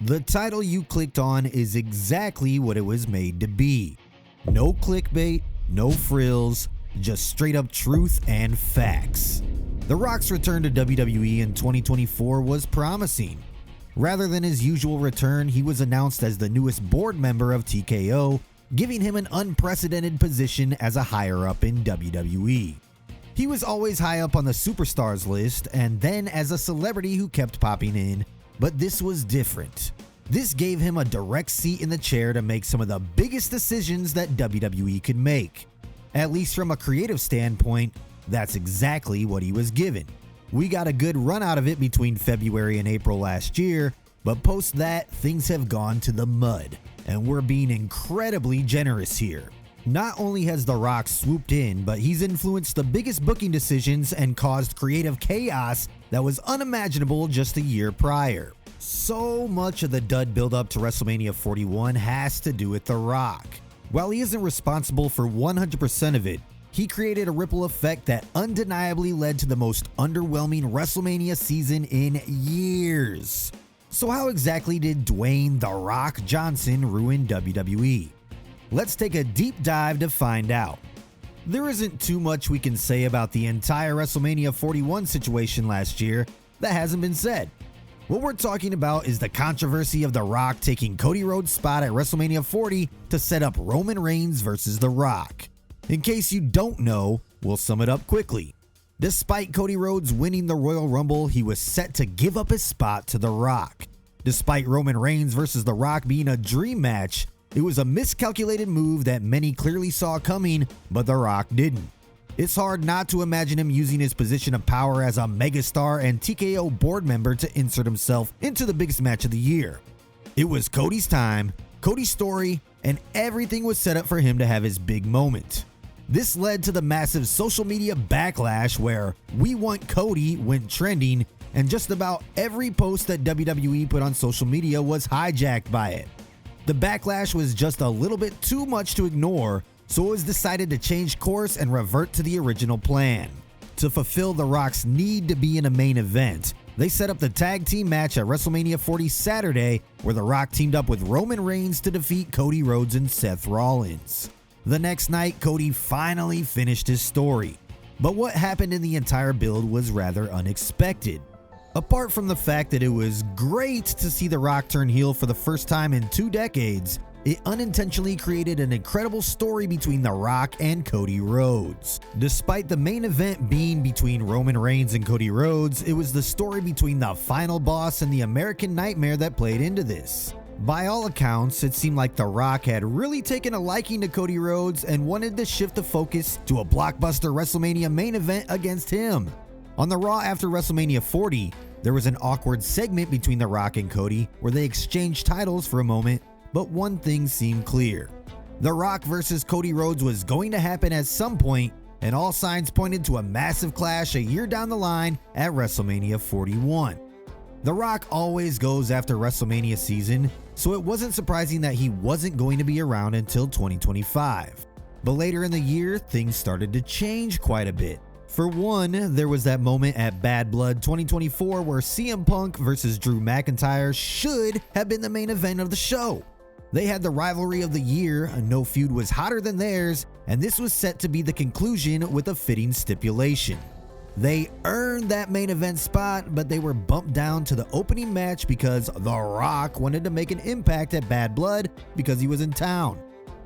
The title you clicked on is exactly what it was made to be. No clickbait, no frills, just straight up truth and facts. The Rock's return to WWE in 2024 was promising. Rather than his usual return, he was announced as the newest board member of TKO, giving him an unprecedented position as a higher-up in WWE. He was always high up on the superstars list and then as a celebrity who kept popping in, but this was different. This gave him a direct seat in the chair to make some of the biggest decisions that WWE could make. At least from a creative standpoint, that's exactly what he was given. We got a good run out of it between February and April last year, but post that, things have gone to the mud, and we're being incredibly generous here. Not only has The Rock swooped in, but he's influenced the biggest booking decisions and caused creative chaos that was unimaginable just a year prior. So much of the dud build-up to WrestleMania 41 has to do with The Rock. While he isn't responsible for 100% of it, he created a ripple effect that undeniably led to the most underwhelming WrestleMania season in years. So how exactly did Dwayne "The Rock" Johnson ruin WWE? Let's take a deep dive to find out. There isn't too much we can say about the entire WrestleMania 41 situation last year that hasn't been said. What we're talking about is the controversy of The Rock taking Cody Rhodes' spot at WrestleMania 40 to set up Roman Reigns versus The Rock. In case you don't know, we'll sum it up quickly. Despite Cody Rhodes winning the Royal Rumble, he was set to give up his spot to The Rock. Despite Roman Reigns versus The Rock being a dream match, it was a miscalculated move that many clearly saw coming, but The Rock didn't. It's hard not to imagine him using his position of power as a megastar and TKO board member to insert himself into the biggest match of the year. It was Cody's time, Cody's story, and everything was set up for him to have his big moment. This led to the massive social media backlash where "We Want Cody" went trending, and just about every post that WWE put on social media was hijacked by it. The backlash was just a little bit too much to ignore, so it was decided to change course and revert to the original plan. To fulfill The Rock's need to be in a main event, they set up the tag team match at WrestleMania 40 Saturday, where The Rock teamed up with Roman Reigns to defeat Cody Rhodes and Seth Rollins. The next night, Cody finally finished his story. But what happened in the entire build was rather unexpected. Apart from the fact that it was great to see The Rock turn heel for the first time in 2 decades, it unintentionally created an incredible story between The Rock and Cody Rhodes. Despite the main event being between Roman Reigns and Cody Rhodes, it was the story between the final boss and the American Nightmare that played into this. By all accounts, it seemed like The Rock had really taken a liking to Cody Rhodes and wanted to shift the focus to a blockbuster WrestleMania main event against him. On the Raw after WrestleMania 40, there was an awkward segment between The Rock and Cody where they exchanged titles for a moment, but one thing seemed clear. The Rock versus Cody Rhodes was going to happen at some point, and all signs pointed to a massive clash a year down the line at WrestleMania 41. The Rock always goes after WrestleMania season, so it wasn't surprising that he wasn't going to be around until 2025. But later in the year, things started to change quite a bit. For one, there was that moment at Bad Blood 2024 where CM Punk versus Drew McIntyre should have been the main event of the show. They had the rivalry of the year, no feud was hotter than theirs, and this was set to be the conclusion with a fitting stipulation. They earned that main event spot, but they were bumped down to the opening match because The Rock wanted to make an impact at Bad Blood because he was in town.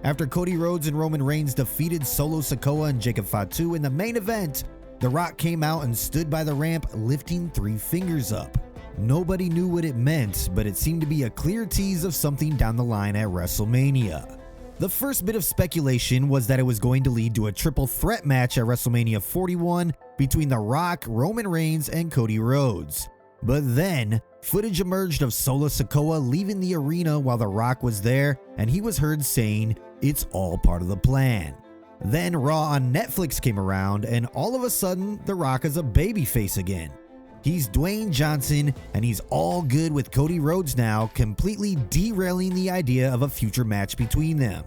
After Cody Rhodes and Roman Reigns defeated Solo Sikoa and Jacob Fatu in the main event, The Rock came out and stood by the ramp lifting 3 fingers up. Nobody knew what it meant, but it seemed to be a clear tease of something down the line at WrestleMania. The first bit of speculation was that it was going to lead to a triple threat match at WrestleMania 41 between The Rock, Roman Reigns, and Cody Rhodes. But then, footage emerged of Solo Sikoa leaving the arena while The Rock was there, and he was heard saying, "It's all part of the plan." Then Raw on Netflix came around, and all of a sudden, The Rock is a babyface again. He's Dwayne Johnson, and he's all good with Cody Rhodes now, completely derailing the idea of a future match between them.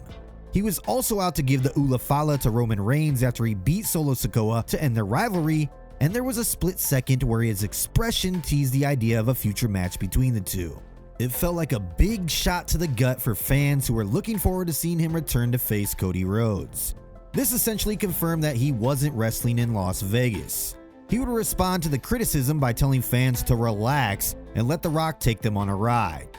He was also out to give the Ula Fala to Roman Reigns after he beat Solo Sikoa to end their rivalry, and there was a split second where his expression teased the idea of a future match between the two. It felt like a big shot to the gut for fans who were looking forward to seeing him return to face Cody Rhodes. This essentially confirmed that he wasn't wrestling in Las Vegas. He would respond to the criticism by telling fans to relax and let The Rock take them on a ride.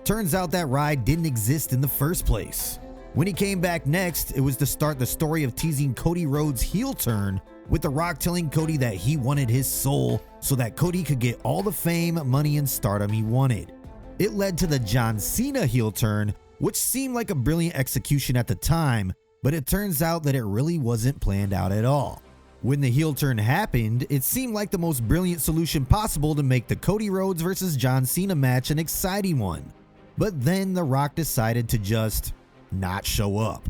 Turns out that ride didn't exist in the first place. When he came back next, it was to start the story of teasing Cody Rhodes' heel turn, with The Rock telling Cody that he wanted his soul so that Cody could get all the fame, money, and stardom he wanted. It led to the John Cena heel turn, which seemed like a brilliant execution at the time, but it turns out that it really wasn't planned out at all. When the heel turn happened, it seemed like the most brilliant solution possible to make the Cody Rhodes vs. John Cena match an exciting one. But then The Rock decided to just not show up.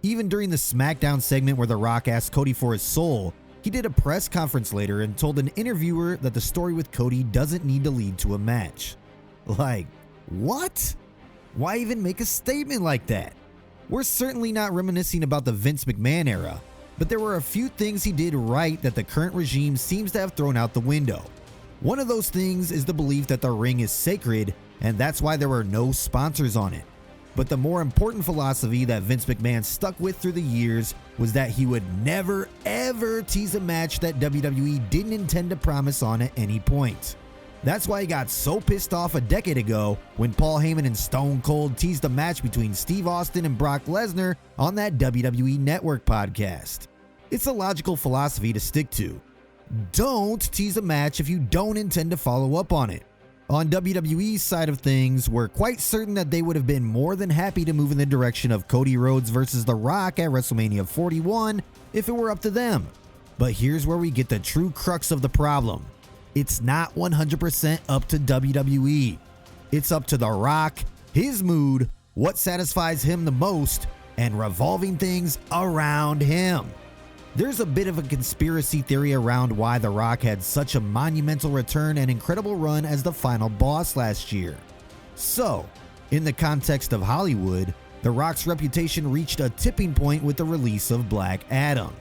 Even during the SmackDown segment where The Rock asked Cody for his soul, he did a press conference later and told an interviewer that the story with Cody doesn't need to lead to a match. Like, what? Why even make a statement like that? We're certainly not reminiscing about the Vince McMahon era, but there were a few things he did right that the current regime seems to have thrown out the window. One of those things is the belief that the ring is sacred, and that's why there were no sponsors on it. But the more important philosophy that Vince McMahon stuck with through the years was that he would never ever tease a match that WWE didn't intend to promise on at any point. That's why he got so pissed off a decade ago when Paul Heyman and Stone Cold teased a match between Steve Austin and Brock Lesnar on that WWE Network podcast. It's a logical philosophy to stick to. Don't tease a match if you don't intend to follow up on it. On WWE's side of things, we're quite certain that they would have been more than happy to move in the direction of Cody Rhodes versus The Rock at WrestleMania 41 if it were up to them. But here's where we get the true crux of the problem. It's not 100% up to WWE. It's up to The Rock, his mood, what satisfies him the most, and revolving things around him. There's a bit of a conspiracy theory around why The Rock had such a monumental return and incredible run as the final boss last year. So, in the context of Hollywood, The Rock's reputation reached a tipping point with the release of Black Adam.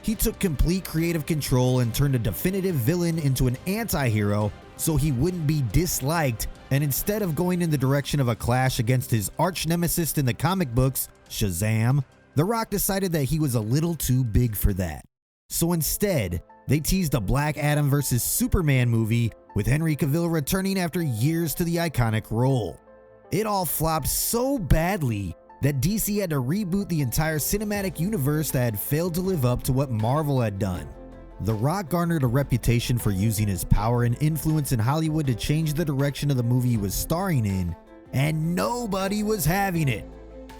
He took complete creative control and turned a definitive villain into an anti-hero so he wouldn't be disliked, and instead of going in the direction of a clash against his arch nemesis in the comic books, Shazam, The Rock decided that he was a little too big for that. So instead, they teased a Black Adam vs. Superman movie with Henry Cavill returning after years to the iconic role. It all flopped so badly that DC had to reboot the entire cinematic universe that had failed to live up to what Marvel had done. The Rock garnered a reputation for using his power and influence in Hollywood to change the direction of the movie he was starring in, and nobody was having it.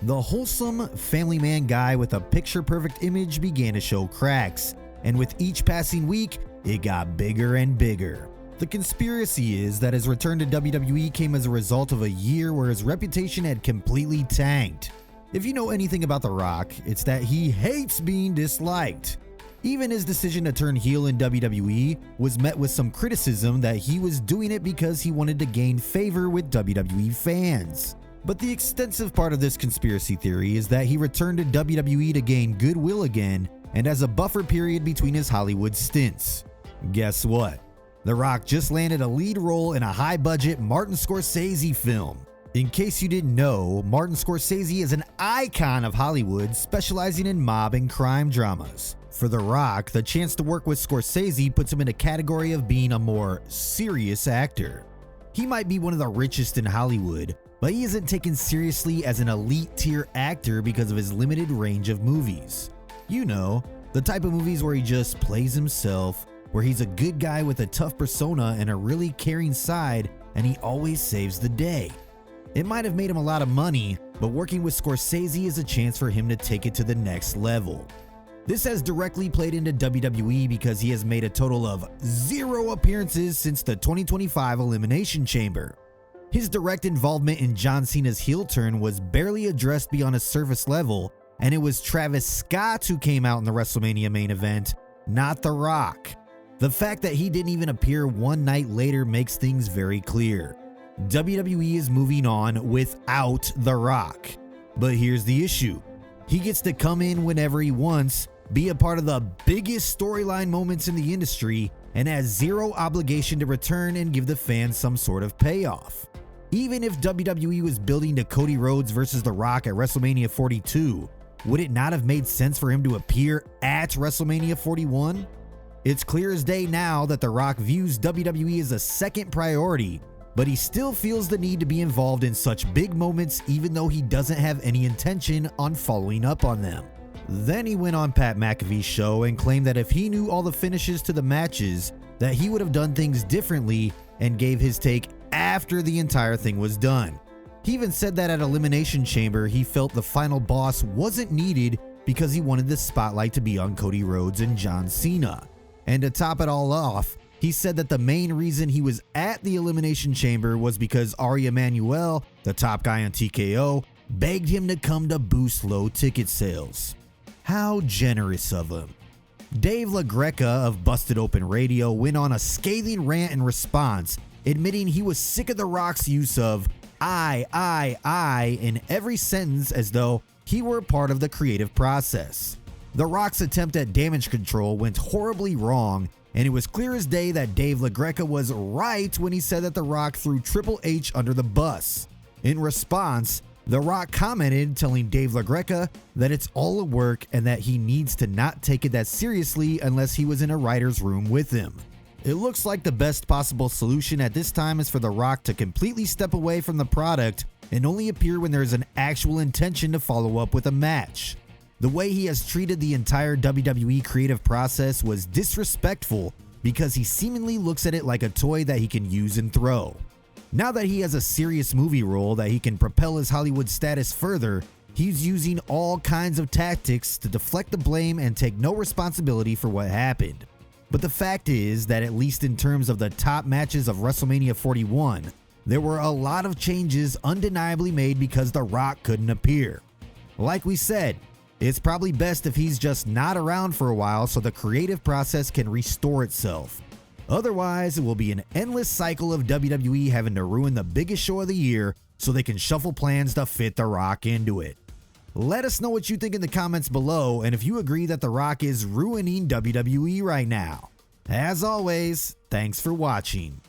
The wholesome family man guy with a picture-perfect image began to show cracks, and with each passing week, it got bigger and bigger. The conspiracy is that his return to WWE came as a result of a year where his reputation had completely tanked. If you know anything about The Rock, it's that he hates being disliked. Even his decision to turn heel in WWE was met with some criticism that he was doing it because he wanted to gain favor with WWE fans. But the extensive part of this conspiracy theory is that he returned to WWE to gain goodwill again and as a buffer period between his Hollywood stints. Guess what? The Rock just landed a lead role in a high-budget Martin Scorsese film. In case you didn't know, Martin Scorsese is an icon of Hollywood specializing in mob and crime dramas. For The Rock, the chance to work with Scorsese puts him in a category of being a more serious actor. He might be one of the richest in Hollywood, but he isn't taken seriously as an elite-tier actor because of his limited range of movies. You know, the type of movies where he just plays himself, where he's a good guy with a tough persona and a really caring side, and he always saves the day. It might have made him a lot of money, but working with Scorsese is a chance for him to take it to the next level. This has directly played into WWE because he has made a total of 0 appearances since the 2025 Elimination Chamber. His direct involvement in John Cena's heel turn was barely addressed beyond a surface level, and it was Travis Scott who came out in the WrestleMania main event, not The Rock. The fact that he didn't even appear one night later makes things very clear. WWE is moving on without The Rock. But here's the issue. He gets to come in whenever he wants, be a part of the biggest storyline moments in the industry, and has 0 obligation to return and give the fans some sort of payoff. Even if WWE was building to Cody Rhodes versus The Rock at WrestleMania 42, would it not have made sense for him to appear at WrestleMania 41? It's clear as day now that The Rock views WWE as a second priority, but he still feels the need to be involved in such big moments even though he doesn't have any intention on following up on them. Then he went on Pat McAfee's show and claimed that if he knew all the finishes to the matches, that he would have done things differently, and gave his take after the entire thing was done. He even said that at Elimination Chamber he felt the final boss wasn't needed because he wanted the spotlight to be on Cody Rhodes and John Cena. And to top it all off, he said that the main reason he was at the Elimination Chamber was because Ari Emanuel, the top guy on TKO, begged him to come to boost low ticket sales. How generous of him. Dave LaGreca of Busted Open Radio went on a scathing rant in response, admitting he was sick of The Rock's use of I in every sentence as though he were a part of the creative process. The Rock's attempt at damage control went horribly wrong, and it was clear as day that Dave LaGreca was right when he said that The Rock threw Triple H under the bus. In response, The Rock commented, telling Dave LaGreca that it's all a work and that he needs to not take it that seriously unless he was in a writer's room with him. It looks like the best possible solution at this time is for The Rock to completely step away from the product and only appear when there is an actual intention to follow up with a match. The way he has treated the entire WWE creative process was disrespectful because he seemingly looks at it like a toy that he can use and throw. Now that he has a serious movie role that he can propel his Hollywood status further, he's using all kinds of tactics to deflect the blame and take no responsibility for what happened. But the fact is that at least in terms of the top matches of WrestleMania 41, there were a lot of changes undeniably made because The Rock couldn't appear. Like we said, it's probably best if he's just not around for a while so the creative process can restore itself. Otherwise, it will be an endless cycle of WWE having to ruin the biggest show of the year so they can shuffle plans to fit The Rock into it. Let us know what you think in the comments below, and if you agree that The Rock is ruining WWE right now. As always, thanks for watching.